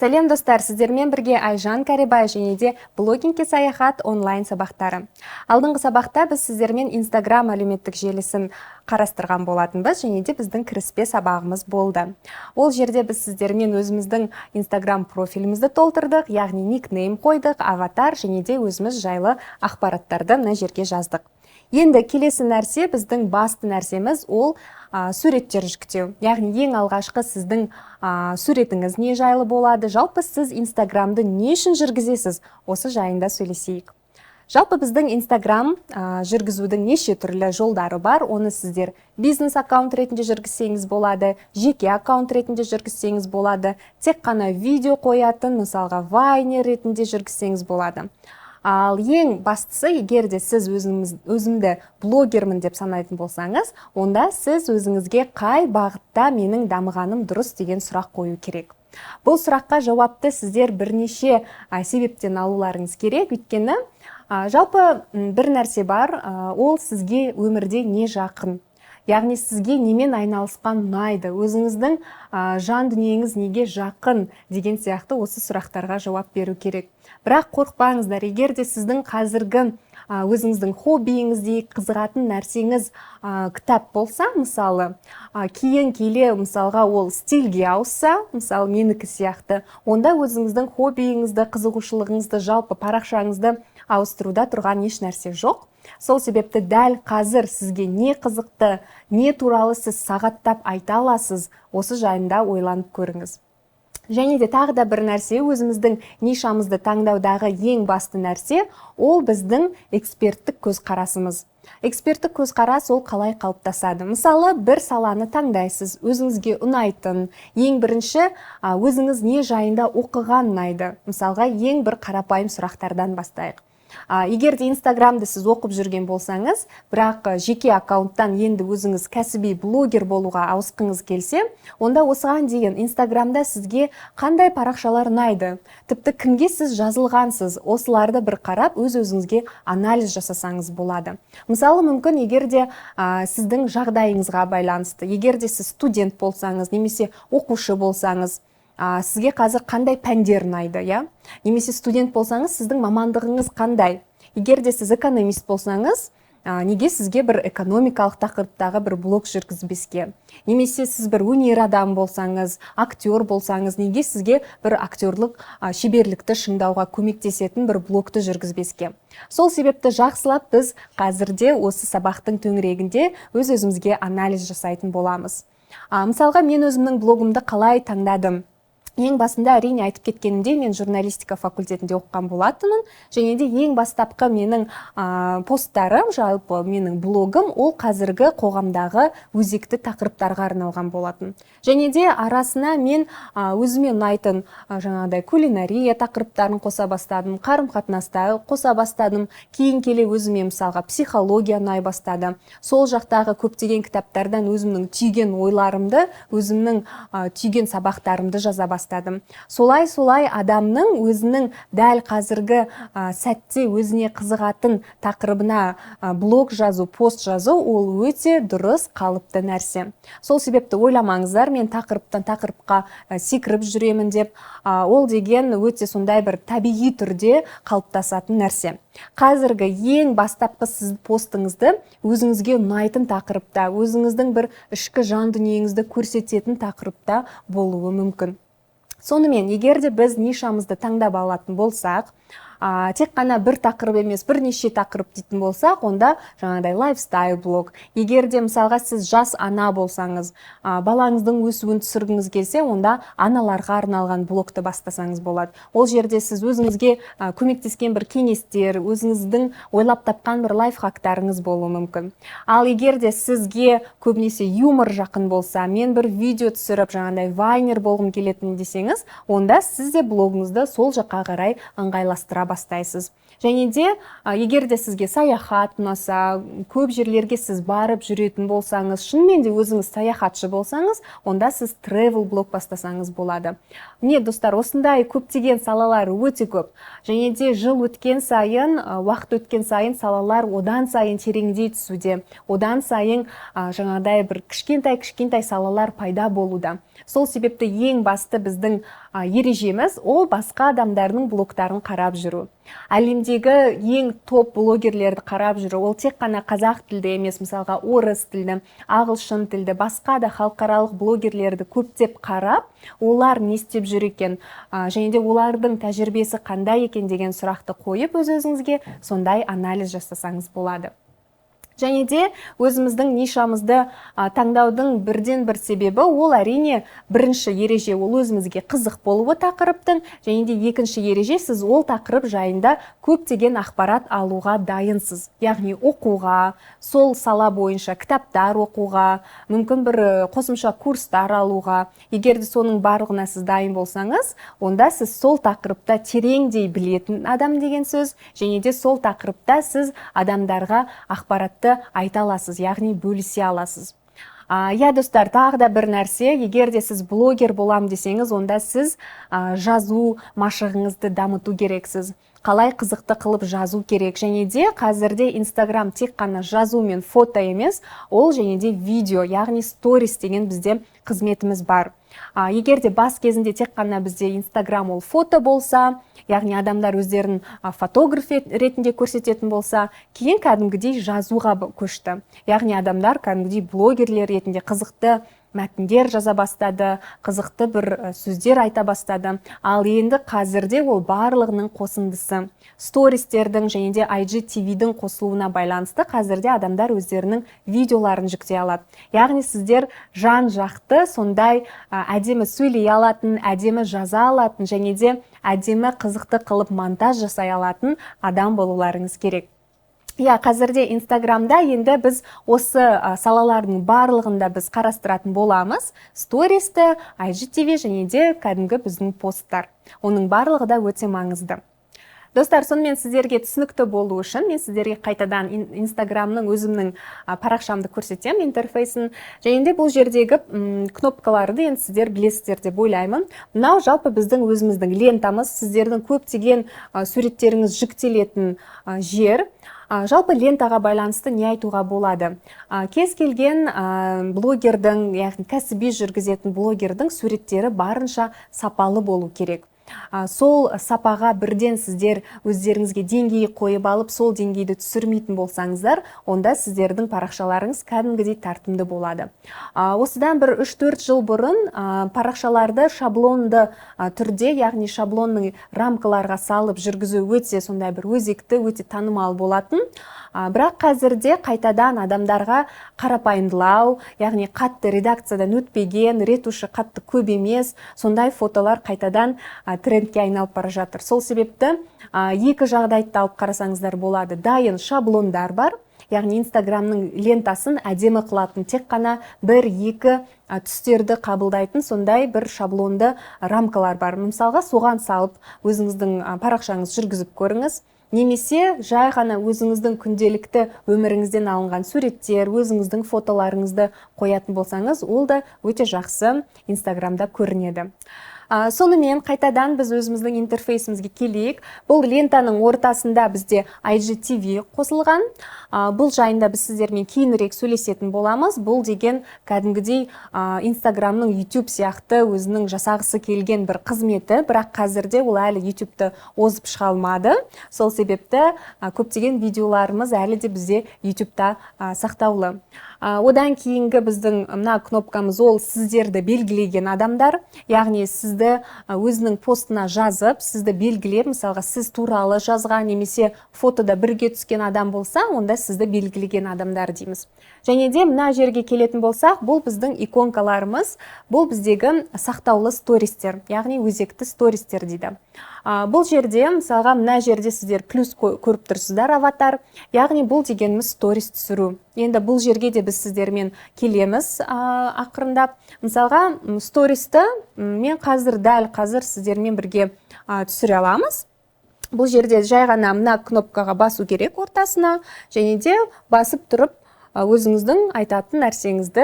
Сәлем достар, сіздермен бірге Айжан Кәрібай және де блогингке саяхат онлайн сабақтары. Алдыңғы сабақта біз сіздермен Instagram әлеуметтік желісін қарастырған болатынбыз және де біздің кіріспе сабағымыз болды. Ол жерде біз сіздермен өзіміздің Instagram профилімізді толтырдық, яғни никнейм қойдық, аватар және де өзіміз жайлы ақпараттарды мына жерге жаздық. Енді келесі нәрсе, біздің басты нәрсеміз ол суреттер жүктеу. Яғни ең алғашқы сіздің суретіңіз не жайлы болады, жалпы сіз Инстаграмды не үшін жүргізесіз, осы жайында сөйлесейік. Жалпы біздің Инстаграм жүргізудің неше түрлі жолдары бар. Оны сіздер бизнес аккаунт ретінде жүргізсеңіз болады, жеке аккаунт ретінде жүргізсеңіз болады, тек қана видео қоятын, мысалға Вайнер ретінде жүргізсеңіз болады. Ал ең бастысы, егер де сіз өзімді блогермін деп санайтын болсаңыз, онда сіз өзіңізге қай бағытта менің дамығаным дұрыс деген сұрақ қою керек. Бұл сұраққа жауапты сіздер бірнеше себептен алуларыңыз керек, өйткені жалпы бір нәрсе бар, ол сізге өмірде не жақын. Яғни сізге немен айналысқан ұнайды, өзіңіздің жан дүниеңіз неге жақын деген сияқты осы сұрақтарға жауап беру керек. Бірақ қорықпаңыздар, егер де сіздің қазіргі өзіңіздің хоббиіңіздей қызығатын нәрсеңіз кітап болса, мысалы, кейін келе мысалға ол стильге ауысса, мысалы менікі сияқты, онда өзіңіздің хоббиіңізді, қызығушылығыңызды, жалпы парақшаңызды ауыстыруда тұрған еш нәрсе жоқ. Сол себепті дәл қазір сізге не қызықты, не туралы сіз сағаттап айта аласыз, осы жайында ойланып көріңіз. Және де тағы да бір нәрсе, өзіміздің нишамызды таңдаудағы ең басты нәрсе, ол біздің эксперттік көзқарасымыз. Эксперттік көзқарас ол қалай қалыптасады? Мысалы, бір саланы таңдайсыз, өзіңізге ұнайтын, ең бірінші өзіңіз не жайында оқыған ұнайды. Мысалға, ең бір қарапайым сұрақтардан бастайық. Егер де Инстаграмды сіз оқып жүрген болсаңыз, бірақ жеке аккаунттан енді өзіңіз кәсіби блогер болуға ауысқыңыз келсе, онда осыған дейін Инстаграмда сізге қандай парақшалар ұнайды, тіпті кімге сіз жазылғансыз, осыларды бір қарап өз-өзіңізге анализ жасасаңыз болады. Мысалы, мүмкін егер де сіздің жағдайыңызға байланысты, егер де сіз студент болсаңыз, немесе оқушы болсаңыз, сізге қазір қандай пәндер ұнайды, немесе студент болсаңыз, сіздің мамандығыңыз қандай? Егер де сіз экономист болсаңыз, неге сізге бір экономикалық тақырыптағы бір блог жүргізбеске? Немесе сіз бір өнер адам болсаңыз, актер болсаңыз, неге сізге бір актерлік шеберлікті шыңдауға көмектесетін бір блогты жүргізбеске? Сол себепті жақсылап біз қазірде осы сабақтың төңірегінде өз-өзімізге анализ жасайтын боламыз. Мысалға, мен өзімнің блогымды қалай таңдадым? Ең басында әрине айтып кеткенімдей, мен журналистика факультетінде оқыған болатынмын, және де ең бастапқы менің посттарым, жалпы менің блогым, ол қазіргі қоғамдағы өзекті тақырыптарға арналған болатын. Және де арасына мен өзіме ұнайтын жаңағыдай кулинария тақырыптарын қоса бастадым, қарым-қатынастарды қоса бастадым, кейін келе өзіме мысалға психология ұнай бастады. Сол жақтағы көптеген кітаптардан өзімнің түйген ойларымды, өзімнің түйген сабақтарымды жаза бастадым. Солай адамның өзінің дәл қазіргі сәтте өзіне қызығатын тақырыбына блог жазу, пост жазу, ол өте дұрыс, қалыпты нәрсе. Сол себепті ойламаңыздар, мен тақырыптан тақырыпқа секіріп жүремін деп, ол деген өте сондай бір табиғи түрде қалыптасатын нәрсе. Қазіргі ең бастапқы сіз постыңызды өзіңізге ұнайтын тақырыпта, өзіңіздің бір ішкі жан дүниеңізді көрсететін тақырыпта болуы мүмкін. Сонымен, егер де біз нишамызды таңдап алатын болсақ, тек қана бір тақырып емес, бірнеше тақырып дейтін болсақ, онда жаңағыдай лайфстайл блог. Егер де мысалға сіз жас ана болсаңыз, балаңыздың өсуін түсіргіңіз келсе, онда аналарға арналған блогты бастасаңыз болады. Ол жерде сіз өзіңізге көмектескен бір кеңестер, өзіңіздің ойлап тапқан бір лайфхактарыңыз болуы мүмкін. Ал егер де сізге көбінесе юмор жақын болса, мен бір видео түсіріп, жаңағыдай вайнер болғым келетін десеңіз, онда сіз де блогыңызды сол жаққа қарай ыңғайластыра бастайсыз. Және де егер де сізге саяхат ұнаса, көп жерлерге сіз барып жүретін болсаңыз, шынымен де өзіңіз саяхатшы болсаңыз, онда сіз travel блог бастасаңыз болады. Міне достар, осындай көптеген салалар өте көп. Және де жыл өткен сайын, уақыт өткен сайын салалар одан сайын тереңдей түсуде. Одан сайын жаңағыдай бір кішкентай салалар пайда болуда. Сол себепті ең басты біздің ережеміз ол басқа адамдардың блогтарын қарап жүру. Әлемдегі ең топ блогерлерді қарап жүру, ол тек қана қазақ тілді емес, мысалға орыс тілді, ағылшын тілді, басқа да халықаралық блогерлерді көптеп қарап, олар не істеп жүр екен, және де олардың тәжірибесі қандай екен деген сұрақты қойып өз-өзіңізге сондай анализ жасасаңыз болады. Және де өзіміздің нишамызды таңдаудың бірден бір себебі ол әрине бірінші ереже ол өзімізге қызық болуы тақырыптың, және де екінші ереже сіз ол тақырып жайында көптеген ақпарат алуға дайынсыз. Яғни оқуға, сол сала бойынша кітаптар оқуға, мүмкін бір қосымша курстар алуға. Егер де соның барлығына сіз дайын болсаңыз, онда сіз сол тақырыпта тереңдей білетін адам деген сөз, және де сол тақырыпта сіз адамдарға ақпаратты айта аласыз, яғни бөлісе аласыз. Достар, тағы да бір нәрсе, егер де сіз блогер болам десеңіз, онда сіз жазу машығыңызды дамыту керексіз. Қалай қызықты қылып жазу керек, және де қазірде Instagram тек қана жазу мен фото емес, ол және де видео, яғни сторис деген бізде қызметіміз бар. Егер де бас кезінде тек қана бізде Instagram ол фото болса, яғни адамдар өздерін фотограф ретінде көрсететін болса, кейін кәдімгідей жазуға көшті. Яғни адамдар кәдімгідей блогерлер ретінде қызықты мәтіндер жаза бастады, қызықты бір сөздер айта бастады. Ал енді қазірде ол барлығының қосындысы. Стористердің және де IGTV-дің қосылуына байланысты қазірде адамдар өздерінің видеоларын жүктей алады. Яғни сіздер жан жақты сондай әдемі сөйлей алатын, әдемі жаза алатын, және де әдемі қызықты қылып монтаж жасай алатын адам болуларыңыз керек. Қазірде Инстаграмда енді біз осы салалардың барлығында біз қарастыратын боламыз. Стористі, IGTV және де кәдімгі біздің посттар. Оның барлығы да өте маңызды. Достар, сонымен сіздерге түсінікті болу үшін мен сіздерге қайтадан Инстаграмның өзімнің парақшамды көрсетем, интерфейсін. Және де бұл жердегі кнопкаларды енді сіздер білесіздер деп ойлаймын. Мынау жалпы біздің өзіміздің лентамыз, сіздердің көптеген суреттеріңіз жүктелетін жер. Жалпы лентаға байланысты не айтуға болады? Кез келген блогердің, яғни кәсіби жүргізетін блогердің суреттері барынша сапалы болу керек. Сол сапаға бірден сіздер өздеріңізге деңгей қойып алып, сол деңгейді түсірмейтін болсаңыздар, онда сіздердің парақшаларыңыз кәдімгідей тартымды болады. Осыдан бір 3-4 жыл бұрын парақшаларды шаблонды түрде, яғни шаблонның рамкаларға салып жүргізу өте сондай бір өзекті, өте танымал болатын. Бірақ қазірде қайтадан адамдарға қарапайымдылау, яғни қатты редакциядан өтпеген, ретуші қатты көп емес, сондай фотолар қайтадан трендке айналып бара жатыр. Сол себепті екі жағдайды алып қарасаңыздар болады. Дайын шаблондар бар, яғни Инстаграмның лентасын әдемі қылатын, тек қана 1-2 түстерді қабылдайтын сондай бір шаблонды рамкалар бар. Мысалға соған салып өзіңіздің парақшаңыз жүргізіп көріңіз. Немесе жай ғана өзіңіздің күнделікті өміріңізден алынған суреттер, өзіңіздің фотоларыңызды қоятын болсаңыз, ол да өте жақсы Инстаграмда көрінеді. Сонымен қайтадан біз өзіміздің интерфейсімізге келейік. Бұл лентаның ортасында бізде IGTV қосылған. Бұл жайында біз сіздермен кейінірек сөйлесетін боламыз. Бұл деген кәдімгідей Инстаграмның YouTube сияқты өзінің жасағысы келген бір қызметі, бірақ қазірде ол әлі YouTube'ты озып шыға алмады. Сол себепті көптеген видеоларымыз әлі де бізде YouTube'та сақтаулы. Одан кейінгі біздің мына кнопкамыз ол сіздерді белгілеген адамдар, яғни сізді өзінің постына жазып, сізді белгілеп, мысалға сіз туралы жазған немесе фотода бірге түскен адам болса, онда сізді белгілеген адамдар дейміз. Және де мына жерге келетін болсақ, бұл біздің иконкаларымыз, бұл біздегі сақтаулы стористер, яғни өзекті стористер дейді. Бұл жерде, мысалға, мына жерде сіздер плюс көріп тұрсыздар аватар, яғни бұл дегеніміз сторис түсіру. Енді бұл жерге де біз сіздермен келеміз ақырындап. Мысалға, стористі мен дәл қазір сіздермен бірге түсіре аламыз. Бұл жерде жай ғана мына кнопкаға басу керек ортасына, және де басып тұрып өзіңіздің айтатын нәрсеңізді,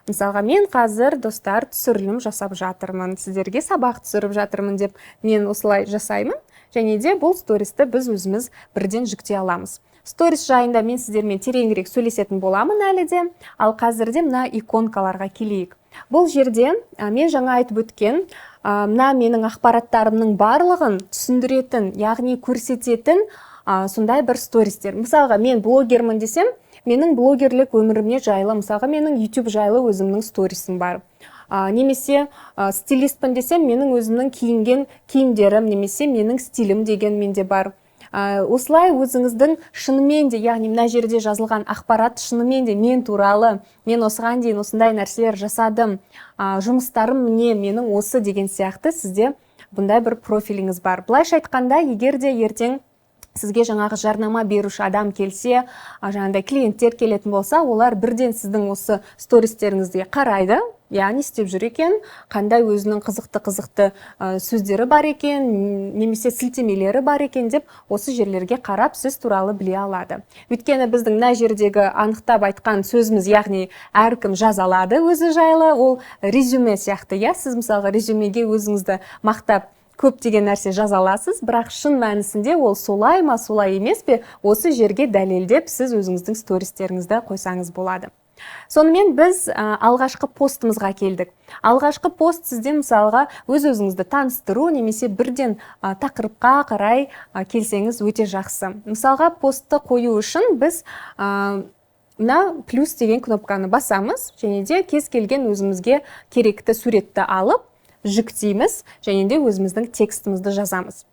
мысалға мен қазір достар түсірілім жасап жатырмын, сіздерге сабақ түсіріп жатырмын деп мен осылай жасаймын, және де бұл стористі біз өзіміз бірден жүктей аламыз. Сторис жайында мен сіздермен тереңірек сөйлесетін боламын әлі де, ал қазірде мына иконкаларға келейік. Бұл жерде мен жаңа айтып өткен, мына менің ақпараттарымның барлығын түсіндіретін, яғни көрсететін сондай бір стористер. Мысалға мен блогермін десем, менің блогерлік өміріме жайлы, мысалға менің YouTube жайлы өзімнің сторисім бар. Немесе стилистпін десем, менің өзімнің киінген киімдерім, немесе менің стилім деген менде бар. Осылай өзіңіздің шынымен де, яғни мына жерде жазылған ақпарат шынымен де мен туралы, мен осыған дейін осындай нәрселер жасадым, жұмыстарым міне менің осы деген сияқты сізде бұндай бір профиліңіз бар. Былайша айтқанда, егер де ертең сізге жаңағы жарнама беруші адам келсе, жаңағыдай клиенттер келетін болса, олар бірден сіздің осы стористеріңізге қарайды, яғни істеп жүр екен, қандай өзінің қызықты сөздері бар екен, немесе сілтемелері бар екен деп осы жерлерге қарап сіз туралы біле алады. Өйткені біздің мына жердегі анықтап айтқан сөзіміз, яғни әркім жаза алады өзі жайлы, ол резюме сияқты, сіз мысалға резюмеге өзіңізді мақтап көптеген нәрсе жаза аласыз, бірақ шын мәнісінде ол солай ма, солай емес пе, осы жерге дәлелдеп сіз өзіңіздің стористеріңізді қойсаңыз болады. Сонымен біз алғашқы постымызға келдік. Алғашқы пост сізде мысалға өз-өзіңізді таныстыру, немесе бірден тақырыпқа қарай келсеңіз өте жақсы. Мысалға постты қою үшін біз мына плюс деген кнопканы басамыз, және де кез келген өзімізге керекті суретті алып, жүктейміз, және де өзіміздің текстімізді жазамыз.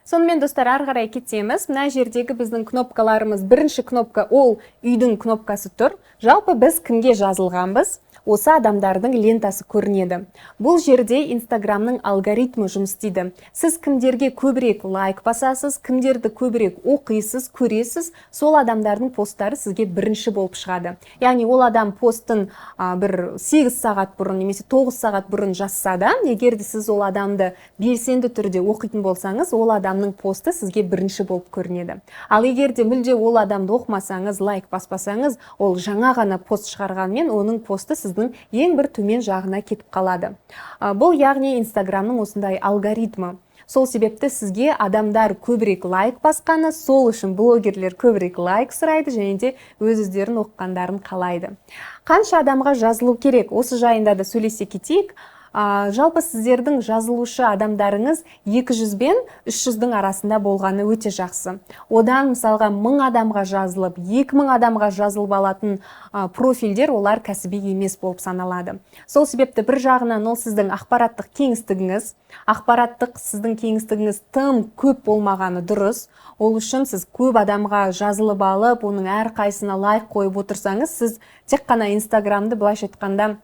Сонымен достар, ары қарай кетеміз. Мына жердегі біздің кнопкаларымыз, бірінші кнопка ол үйдің кнопкасы тұр. Жалпы біз кімге жазылғанбыз? Осы адамдардың лентасы көрінеді. Бұл жерде Инстаграмның алгоритмі жұмыс істейді. Сіз кімдерге көбірек лайк басасыз, кімдерді көбірек оқисыз, көресіз, сол адамдардың посттары сізге бірінші болып шығады. Яғни ол адам постын бір 8 сағат бұрын, немесе 9 сағат бұрын жазса да, егер де сіз ол адамды белсенді түрде оқитын болсаңыз, ол адамның посты сізге бірінші болып көрінеді. Ал егер де мүлде ол адамды оқымасаңыз, лайк баспасаңыз, ол жаңа ғана пост шығарғанмен оның посты ең бір төмен жағына кетіп қалады. Бұл яғни Инстаграмның осындай алгоритмі. Сол себепті сізге адамдар көбірек лайк басқаны, сол үшін блогерлер көбірек лайк сұрайды, және де өздерін оқығандарын қалайды. Қанша адамға жазылу керек? Осы жайында да сөйлесе кетейік. Жалпы сіздердің жазылушы адамдарыңыз 200 бен 300-дің арасында болғаны өте жақсы. Одан мысалға 1000 адамға жазылып, 2000 адамға жазылып алатын профильдер олар кәсіби емес болып саналады. Сол себепті бір жағынан ол сіздің ақпараттық кеңістігіңіз, сіздің кеңістігіңіз тым көп болмағаны дұрыс. Ол үшін сіз көп адамға жазылып алып, оның әрқайсына лайк қойып отырсаңыз, сіз тек қана Инстаграмды былайша айтқанда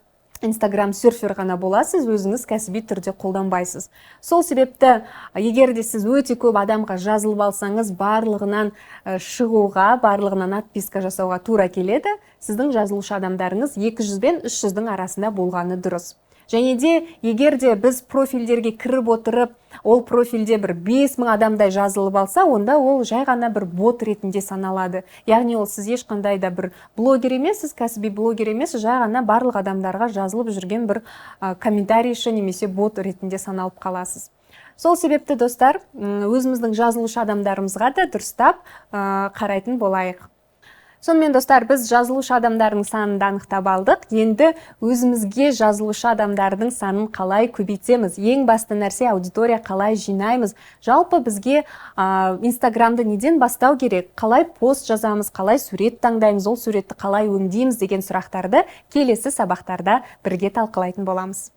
Инстаграм серфер ғана боласыз, өзіңіз кәсіби түрде қолданбайсыз. Сол себепті, егер де сіз өте көп адамға жазылып алсаңыз, барлығынан шығуға, барлығынан отписка жасауға тура келеді. Сіздің жазылушы адамдарыңыз 200 бен 300-дің арасында болғаны дұрыс. Және де, егер де біз профильдерге кіріп отырып, ол профильде бір 5000 адамдай жазылып алса, онда ол жай ғана бір бот ретінде саналады. Яғни ол сіз ешқандай да бір блогер емессіз, кәсіби блогер емес, жай ғана барлық адамдарға жазылып жүрген бір комментарийші немесе бот ретінде саналып қаласыз. Сол себепті достар, өзіміздің жазылушы адамдарымызға да дұрыстап қарайтын болайық. Сонымен достар, біз жазылушы адамдардың санын анықтап алдық. Енді өзімізге жазылушы адамдардың санын қалай көбейтеміз? Ең басты нәрсе аудитория қалай жинаймыз? Жалпы бізге Инстаграмды неден бастау керек? Қалай пост жазамыз, қалай сурет таңдаймыз, ол суретті қалай өңдейміз деген сұрақтарды келесі сабақтарда бірге талқылайтын боламыз.